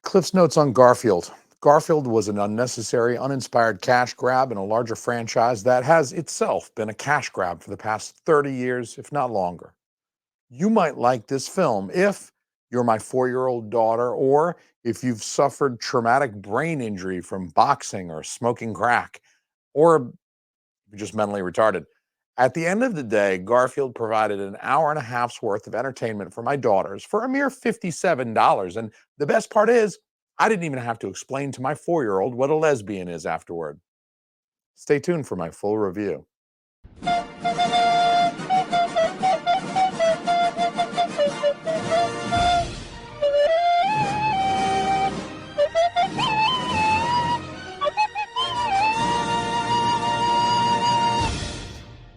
Cliff's notes on Garfield. Garfield was an unnecessary, uninspired cash grab in a larger franchise that has itself been a cash grab for the past 30 years, if not longer. You might like this film if you're my 4-year-old daughter, or if you've suffered traumatic brain injury from boxing or smoking crack, or you're just mentally retarded. At the end of the day, Garfield provided an hour and a half's worth of entertainment for my daughters for a mere $57. And the best part is, I didn't even have to explain to my 4-year-old what a lesbian is afterward. Stay tuned for my full review.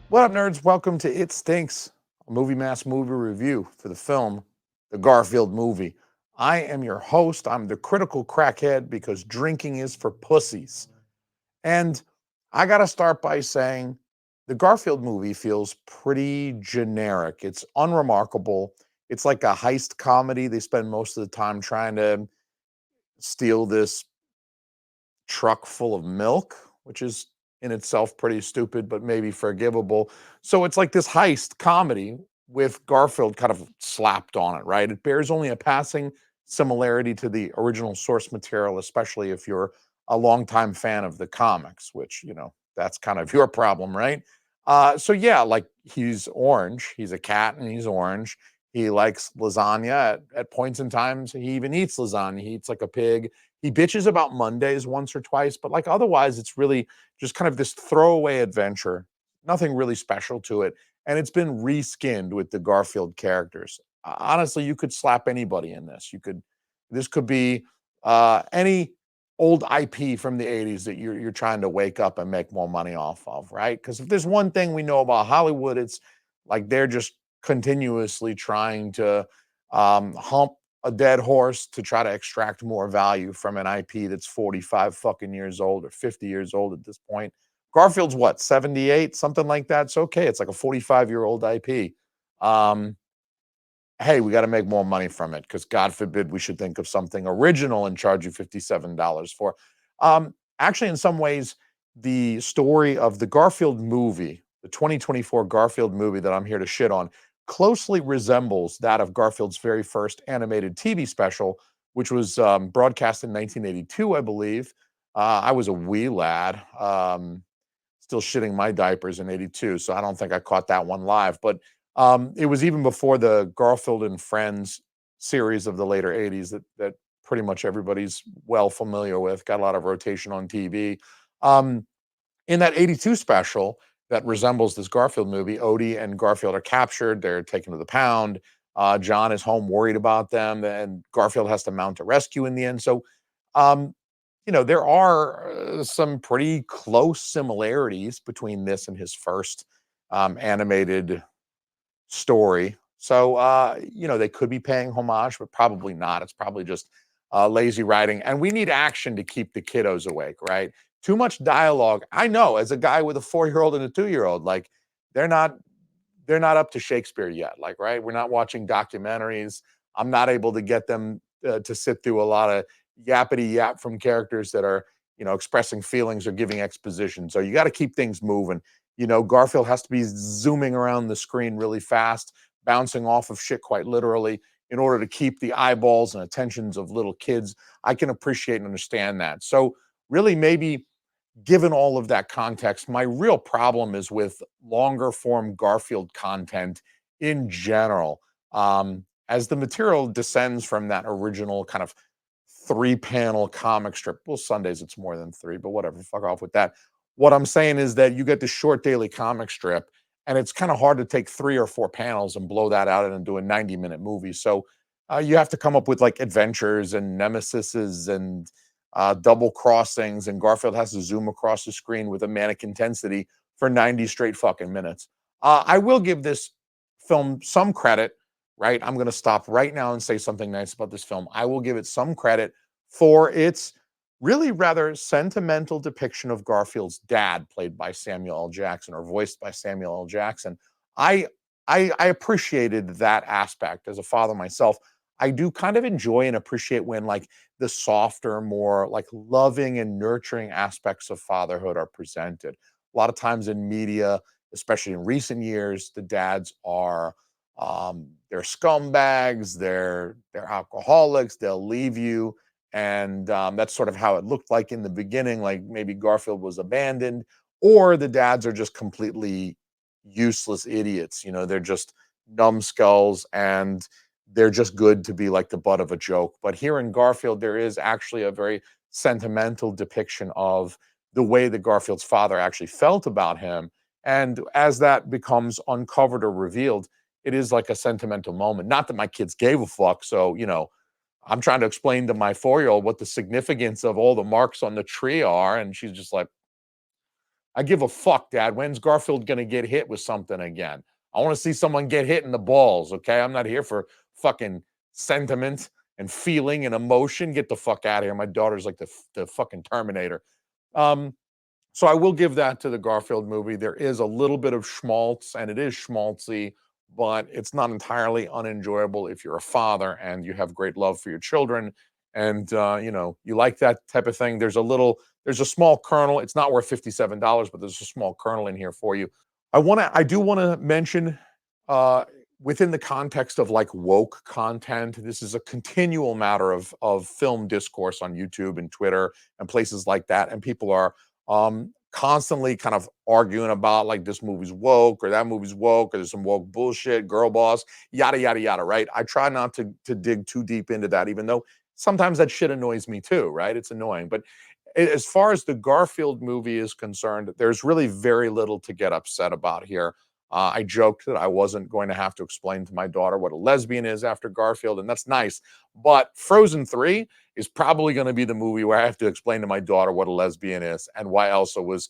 What up, nerds? Welcome to It Stinks, a movie mass movie review for the film The Garfield Movie. I am your host. I'm the critical crackhead because drinking is for pussies. And I got to start by saying the Garfield movie feels pretty generic. It's unremarkable. It's like a heist comedy. They spend most of the time trying to steal this truck full of milk, which is in itself pretty stupid, but maybe forgivable. So it's like this heist comedy with Garfield kind of slapped on it, right? It bears only a passing similarity to the original source material, especially if you're a longtime fan of the comics, which, that's kind of your problem, right? So yeah, like he's orange. He's a cat and he's orange. He likes lasagna at points in times. He even eats lasagna. He eats like a pig. He bitches about Mondays once or twice, but like otherwise, it's really just kind of this throwaway adventure. Nothing really special to it. And it's been reskinned with the Garfield characters. Honestly, you could slap anybody in this. This could be any old IP from the 80s that you're trying to wake up and make more money off of, right? Because if there's one thing we know about Hollywood, it's like they're just continuously trying to hump a dead horse to try to extract more value from an IP that's 45 fucking years old or 50 years old at this point. Garfield's what, 78, something like that. It's okay. It's like a 45-year-old IP. Hey, we got to make more money from it because God forbid we should think of something original and charge you $57 for. Actually, in some ways, the story of the Garfield movie, the 2024 Garfield movie that I'm here to shit on, closely resembles that of Garfield's very first animated TV special, which was broadcast in 1982, I believe. I was a wee lad, still shitting my diapers in 82, so I don't think I caught that one live. But it was even before the Garfield and Friends series of the later 80s that pretty much everybody's well familiar with, got a lot of rotation on TV. In that 82 special that resembles this Garfield movie, Odie and Garfield are captured. They're taken to the pound. John is home worried about them, and Garfield has to mount a rescue in the end. So, there are some pretty close similarities between this and his first animated story. So, they could be paying homage, but probably not. It's probably just lazy writing. And we need action to keep the kiddos awake, right? Too much dialogue. I know, as a guy with a 4-year-old and a 2-year-old, like they're not up to Shakespeare yet. Like, right? We're not watching documentaries. I'm not able to get them to sit through a lot of yappity yap from characters that are, expressing feelings or giving exposition. So you got to keep things moving. Garfield has to be zooming around the screen really fast, bouncing off of shit quite literally in order to keep the eyeballs and attentions of little kids. I can appreciate and understand that. So really, maybe given all of that context, my real problem is with longer form Garfield content in general. As the material descends from that original kind of 3-panel comic strip, well, Sundays it's more than 3, but whatever, fuck off with that. What I'm saying is that you get the short daily comic strip, and it's kind of hard to take 3 or 4 panels and blow that out and do a 90-minute movie. So you have to come up with like adventures and nemesises and double crossings, and Garfield has to zoom across the screen with a manic intensity for 90 straight fucking minutes. I will give this film some credit, right? I'm going to stop right now and say something nice about this film. I will give it some credit for its really rather sentimental depiction of Garfield's dad, played by Samuel L. Jackson or voiced by Samuel L. Jackson. I appreciated that aspect as a father myself. I do kind of enjoy and appreciate when like the softer, more like loving and nurturing aspects of fatherhood are presented. A lot of times in media, especially in recent years, the dads are they're scumbags, they're alcoholics, they'll leave you. And that's sort of how it looked like in the beginning, like maybe Garfield was abandoned, or the dads are just completely useless idiots. You know, they're just numbskulls and they're just good to be like the butt of a joke. But here in Garfield, there is actually a very sentimental depiction of the way that Garfield's father actually felt about him. And as that becomes uncovered or revealed, it is like a sentimental moment. Not that my kids gave a fuck. So, you know, I'm trying to explain to my 4-year-old what the significance of all the marks on the tree are. And she's just like, I give a fuck, Dad. When's Garfield going to get hit with something again? I want to see someone get hit in the balls. Okay. I'm not here for fucking sentiment and feeling and emotion. Get the fuck out of here. My daughter's like the fucking Terminator. Um, so I will give that to the Garfield movie. There is a little bit of schmaltz, and it is schmaltzy, but it's not entirely unenjoyable if you're a father and you have great love for your children, and you know, you like that type of thing. There's a small kernel. It's not worth $57, but there's a small kernel in here for you. I do want to mention, uh, within the context of like woke content, this is a continual matter of film discourse on YouTube and Twitter and places like that, and people are constantly kind of arguing about like this movie's woke or that movie's woke or there's some woke bullshit, girl boss, yada yada yada. Right? I try not to dig too deep into that, even though sometimes that shit annoys me too. Right? It's annoying, but as far as the Garfield movie is concerned, there's really very little to get upset about here. I joked that I wasn't going to have to explain to my daughter what a lesbian is after Garfield, and that's nice. But Frozen 3 is probably going to be the movie where I have to explain to my daughter what a lesbian is and why Elsa was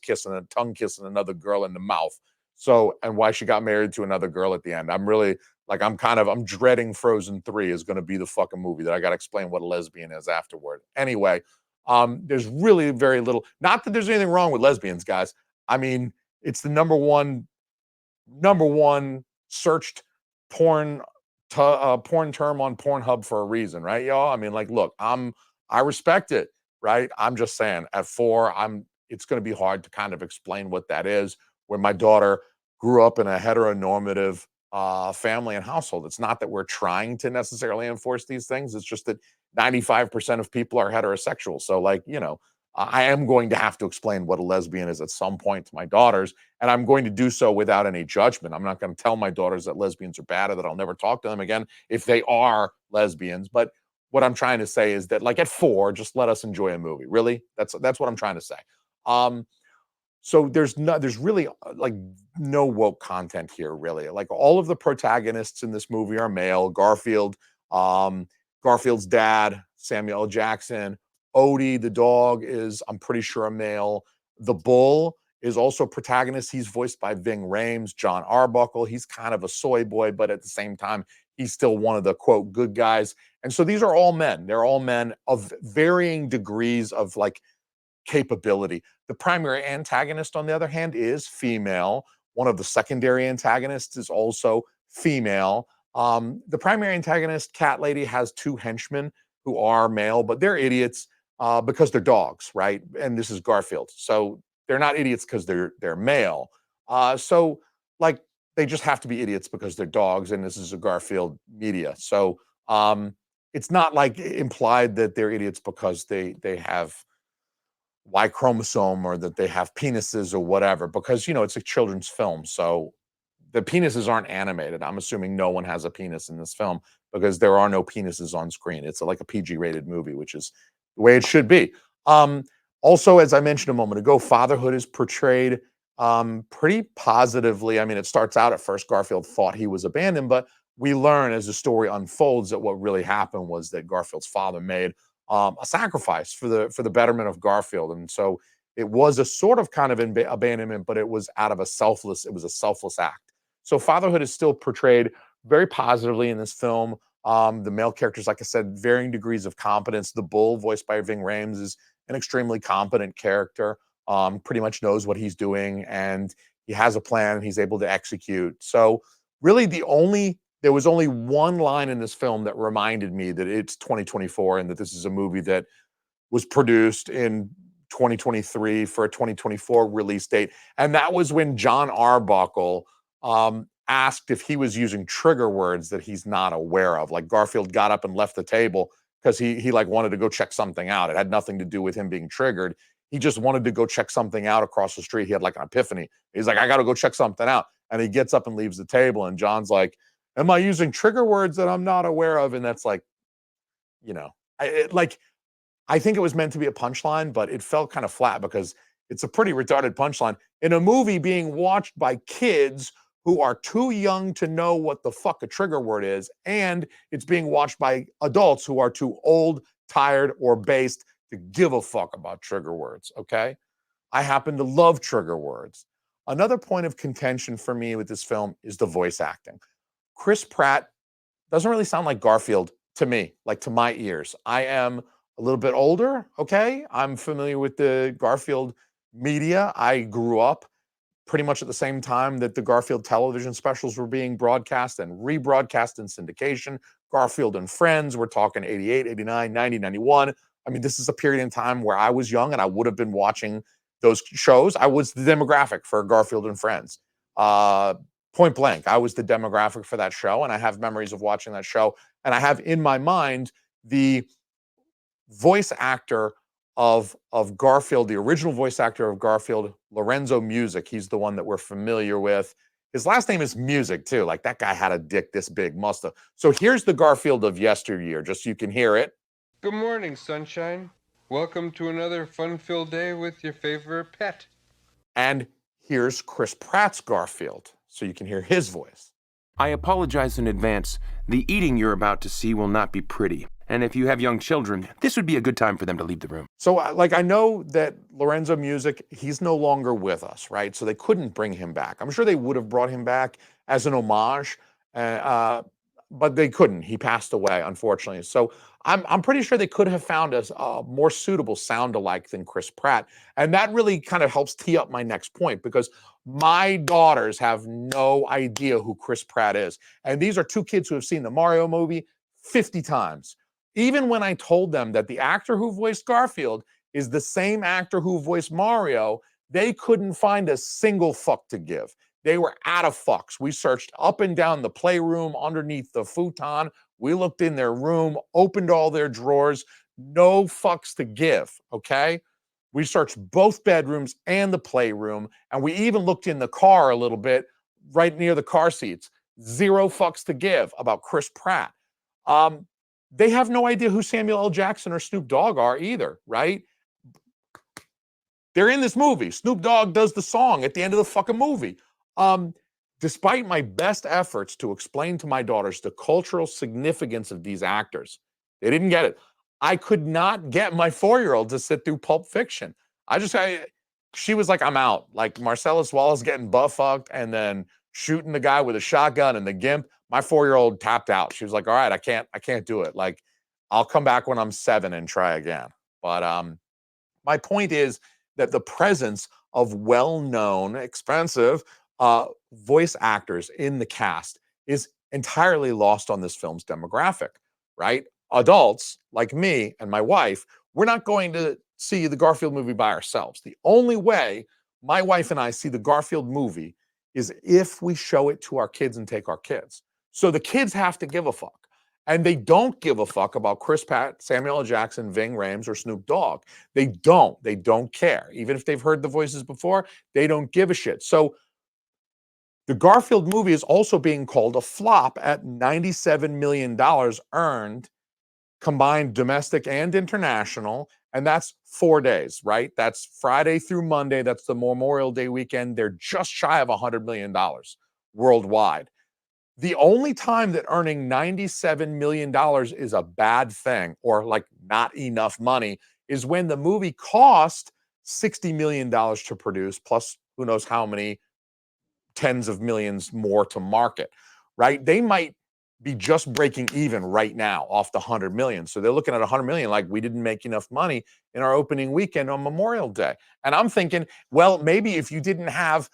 tongue kissing another girl in the mouth. So, and why she got married to another girl at the end. I'm really like, I'm dreading Frozen 3 is going to be the fucking movie that I got to explain what a lesbian is afterward. Anyway, there's really very little. Not that there's anything wrong with lesbians, guys. I mean, it's the number one searched porn porn term on Pornhub for a reason, right, y'all? I mean, like, look, I respect it, right? I'm just saying, at 4, it's going to be hard to kind of explain what that is. When my daughter grew up in a heteronormative family and household, it's not that we're trying to necessarily enforce these things. It's just that 95% of people are heterosexual. So, like, you know, I am going to have to explain what a lesbian is at some point to my daughters, and I'm going to do so without any judgment. I'm not going to tell my daughters that lesbians are bad or that I'll never talk to them again if they are lesbians. But what I'm trying to say is that, like, at 4, just let us enjoy a movie. Really, that's what I'm trying to say. Um, so there's really like no woke content here, really. Like, all of the protagonists in this movie are male. Um, Garfield's dad, Samuel L. Jackson. Odie, the dog, is, I'm pretty sure, a male. The bull is also a protagonist. He's voiced by Ving Rhames. John Arbuckle, he's kind of a soy boy, but at the same time, he's still one of the quote good guys. And so these are all men. They're all men of varying degrees of like capability. The primary antagonist, on the other hand, is female. One of the secondary antagonists is also female. The primary antagonist, Cat Lady, has 2 henchmen who are male, but they're idiots because they're dogs, right? And this is Garfield, so they're not idiots because they're male. So, like, they just have to be idiots because they're dogs, and this is a Garfield media. So it's not like implied that they're idiots because they have Y chromosome or that they have penises or whatever, because, you know, it's a children's film. So the penises aren't animated. I'm assuming no one has a penis in this film because there are no penises on screen. It's like a PG rated movie, which is the way it should be. Um, Also, as I mentioned a moment ago, fatherhood is portrayed pretty positively. I mean, it starts out at first, Garfield thought he was abandoned, but we learn as the story unfolds that what really happened was that Garfield's father made a sacrifice for the betterment of Garfield, and so it was a sort of kind of abandonment, but it was it was a selfless act. So fatherhood is still portrayed very positively in this film. The male characters, like I said, varying degrees of competence. The bull, voiced by Ving Rhames, is an extremely competent character. Pretty much knows what he's doing, and he has a plan. And he's able to execute. So really, there was only one line in this film that reminded me that it's 2024 and that this is a movie that was produced in 2023 for a 2024 release date. And that was when John Arbuckle asked if he was using trigger words that he's not aware of. Like Garfield got up and left the table because he like wanted to go check something out. It had nothing to do with him being triggered. He just wanted to go check something out across the street. He had like an epiphany. He's like, I got to go check something out. And he gets up and leaves the table. And John's like, am I using trigger words that I'm not aware of? And that's like, you know, I think it was meant to be a punchline, but it felt kind of flat because it's a pretty retarded punchline in a movie being watched by kids who are too young to know what the fuck a trigger word is, and it's being watched by adults who are too old, tired, or based to give a fuck about trigger words, okay? I happen to love trigger words. Another point of contention for me with this film is the voice acting. Chris Pratt doesn't really sound like Garfield to me, like to my ears. I am a little bit older, okay? I'm familiar with the Garfield media. I grew up pretty much at the same time that the Garfield television specials were being broadcast and rebroadcast in syndication. Garfield and Friends, we're talking 88, 89, 90, 91. I mean, this is a period in time where I was young and I would have been watching those shows. I was the demographic for Garfield and Friends. Point blank, I was the demographic for that show, and I have memories of watching that show. And I have in my mind the voice actor of Garfield, the original voice actor of Garfield, Lorenzo Music. He's the one that we're familiar with. His last name is Music, too. Like, that guy had a dick this big, must have. So here's the Garfield of yesteryear, just so you can hear it. Good morning, sunshine. Welcome to another fun-filled day with your favorite pet. And here's Chris Pratt's Garfield, so you can hear his voice. I apologize in advance. The eating you're about to see will not be pretty. And if you have young children, this would be a good time for them to leave the room. So, like, I know that Lorenzo Music, he's no longer with us, right? So they couldn't bring him back. I'm sure they would have brought him back as an homage, but they couldn't. He passed away, unfortunately. So I'm pretty sure they could have found a more suitable sound-alike than Chris Pratt. And that really kind of helps tee up my next point, because my daughters have no idea who Chris Pratt is. And these are two kids who have seen the Mario movie 50 times. Even when I told them that the actor who voiced Garfield is the same actor who voiced Mario, they couldn't find a single fuck to give. They were out of fucks. We searched up and down the playroom, underneath the futon. We looked in their room, opened all their drawers. No fucks to give, okay? We searched both bedrooms and the playroom, and we even looked in the car a little bit, right near the car seats. Zero fucks to give about Chris Pratt. They have no idea who Samuel L. Jackson or Snoop Dogg are either, right? They're in this movie. Snoop Dogg does the song at the end of the fucking movie. Despite my best efforts to explain to my daughters the cultural significance of these actors, they didn't get it. I could not get my 4-year-old to sit through Pulp Fiction. She was like, I'm out. Like Marcellus Wallace getting butt fucked and then shooting the guy with a shotgun and the gimp. My 4-year-old tapped out. She was like, all right, I can't do it. Like, I'll come back when I'm 7 and try again. But my point is that the presence of well-known, expensive voice actors in the cast is entirely lost on this film's demographic, right? Adults like me and my wife, we're not going to see the Garfield movie by ourselves. The only way my wife and I see the Garfield movie is if we show it to our kids and take our kids. So the kids have to give a fuck. And they don't give a fuck about Chris Pratt, Samuel L. Jackson, Ving Rhames, or Snoop Dogg. They don't. They don't care. Even if they've heard the voices before, they don't give a shit. So the Garfield movie is also being called a flop at $97 million earned, combined domestic and international. And that's 4 days, right? That's Friday through Monday. That's the Memorial Day weekend. They're just shy of $100 million worldwide. The only time that earning $97 million is a bad thing, or like not enough money, is when the movie cost $60 million to produce, plus who knows how many tens of millions more to market, right? They might be just breaking even right now off the 100 million. So they're looking at 100 million like, we didn't make enough money in our opening weekend on Memorial Day. And I'm thinking, well, maybe if you didn't have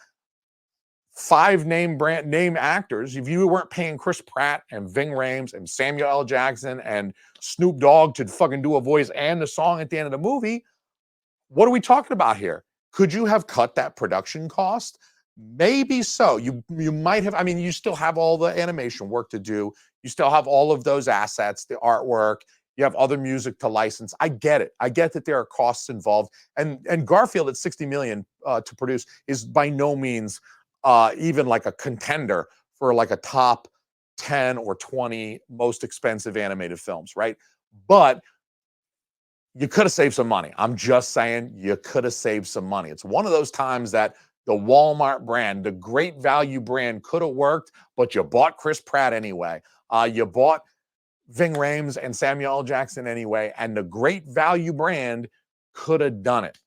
5 name actors, if you weren't paying Chris Pratt and Ving Rhames and Samuel L. Jackson and Snoop Dogg to fucking do a voice and the song at the end of the movie, what are we talking about here? Could you have cut that production cost? Maybe so. You might have. I mean, you still have all the animation work to do. You still have all of those assets, the artwork. You have other music to license. I get it. I get that there are costs involved. And Garfield at 60 million to produce is by no means even like a contender for like a top 10 or 20 most expensive animated films, right? But you could have saved some money. I'm just saying you could have saved some money. It's one of those times that the Walmart brand, the great value brand, could have worked, but you bought Chris Pratt anyway. You bought Ving Rhames and Samuel L. Jackson anyway, and the great value brand could have done it.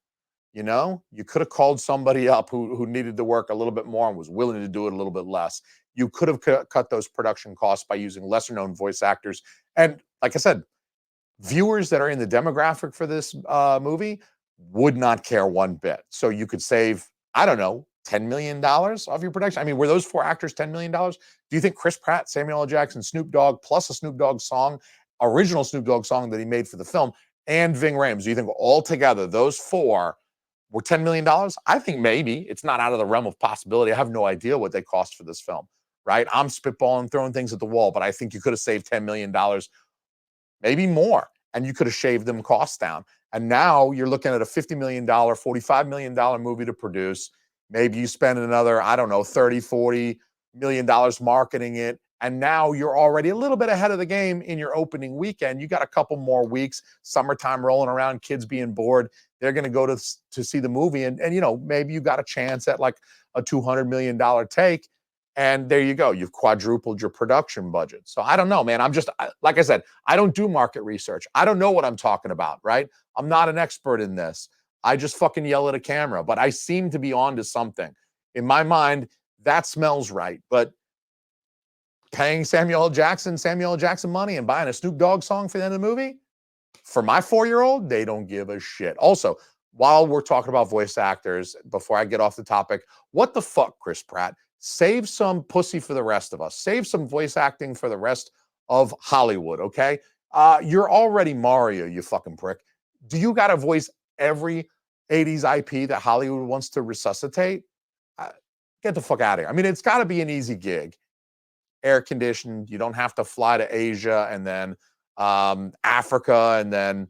You know, you could have called somebody up who needed to work a little bit more and was willing to do it a little bit less. You could have cut those production costs by using lesser known voice actors. And like I said, viewers that are in the demographic for this movie would not care one bit. So you could save, I don't know, $10 million off your production. I mean, were those 4 actors $10 million? Do you think Chris Pratt, Samuel L. Jackson, Snoop Dogg, plus a Snoop Dogg song, original Snoop Dogg song that he made for the film, and Ving Rhames, do you think all together those 4 were $10 million? I think maybe. It's not out of the realm of possibility. I have no idea what they cost for this film, right? I'm spitballing, throwing things at the wall, but I think you could have saved $10 million, maybe more, and you could have shaved them costs down. And now you're looking at a $50 million, $45 million movie to produce. Maybe you spend another, I don't know, $30, $40 million marketing it. And now you're already a little bit ahead of the game in your opening weekend. You got a couple more weeks, summertime rolling around, kids being bored. They're going to go to see the movie. And, you know, maybe you got a chance at like a $200 million take. And there you go. You've quadrupled your production budget. So I don't know, man. I'm just, like I said, I don't do market research. I don't know what I'm talking about, right? I'm not an expert in this. I just fucking yell at a camera, but I seem to be on to something. In my mind, that smells right. But paying Samuel L. Jackson money and buying a Snoop Dogg song for the end of the movie, for my 4-year-old, they don't give a shit. Also, while we're talking about voice actors, before I get off the topic, what the fuck, Chris Pratt? Save some pussy for the rest of us. Save some voice acting for the rest of Hollywood, okay? You're already Mario, you fucking prick. Do you got to voice every 80s IP that Hollywood wants to resuscitate? Get the fuck out of here. I mean, it's got to be an easy gig. Air conditioned. You don't have to fly to Asia and then Africa and then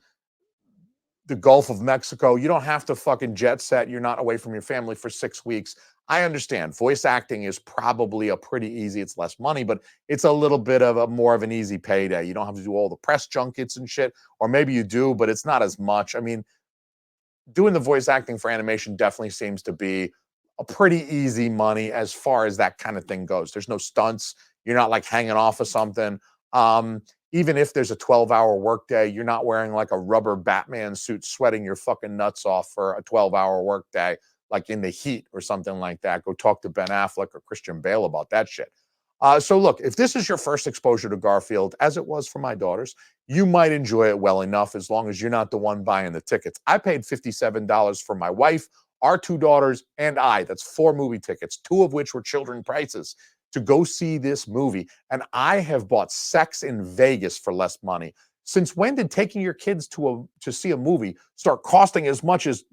the Gulf of Mexico. You don't have to fucking jet set. You're not away from your family for 6 weeks. I understand voice acting is probably a pretty easy, it's less money, but it's a little bit of a more of an easy payday. You don't have to do all the press junkets and shit, or maybe you do, but it's not as much. I mean, doing the voice acting for animation definitely seems to be a pretty easy money as far as that kind of thing goes. There's no stunts. You're not like hanging off of something. Even if there's a 12-hour workday, you're not wearing like a rubber Batman suit, sweating your fucking nuts off for a 12-hour workday, like in the heat or something like that. Go talk to Ben Affleck or Christian Bale about that shit. So look, if this is your first exposure to Garfield, as it was for my daughters, you might enjoy it well enough as long as you're not the one buying the tickets. I paid $57 for my wife, our 2 daughters, and I. That's 4 movie tickets, 2 of which were children prices, to go see this movie. And I have bought Sex in Vegas for less money. Since when did taking your kids to see a movie start costing as much as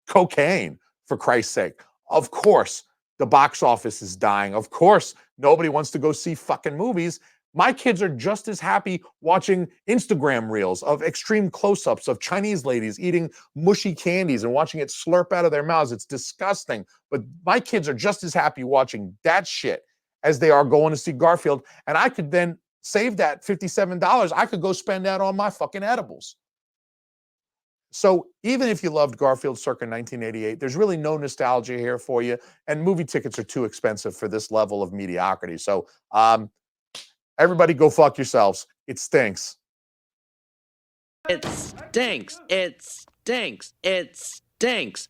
cocaine, for Christ's sake? Of course, the box office is dying. Of course, nobody wants to go see fucking movies. My kids are just as happy watching Instagram reels of extreme close-ups of Chinese ladies eating mushy candies and watching it slurp out of their mouths. It's disgusting. But my kids are just as happy watching that shit as they are going to see Garfield. And I could then save that $57. I could go spend that on my fucking edibles. So even if you loved Garfield circa 1988, there's really no nostalgia here for you. And movie tickets are too expensive for this level of mediocrity. So everybody go fuck yourselves. It stinks. It stinks. It stinks. It stinks.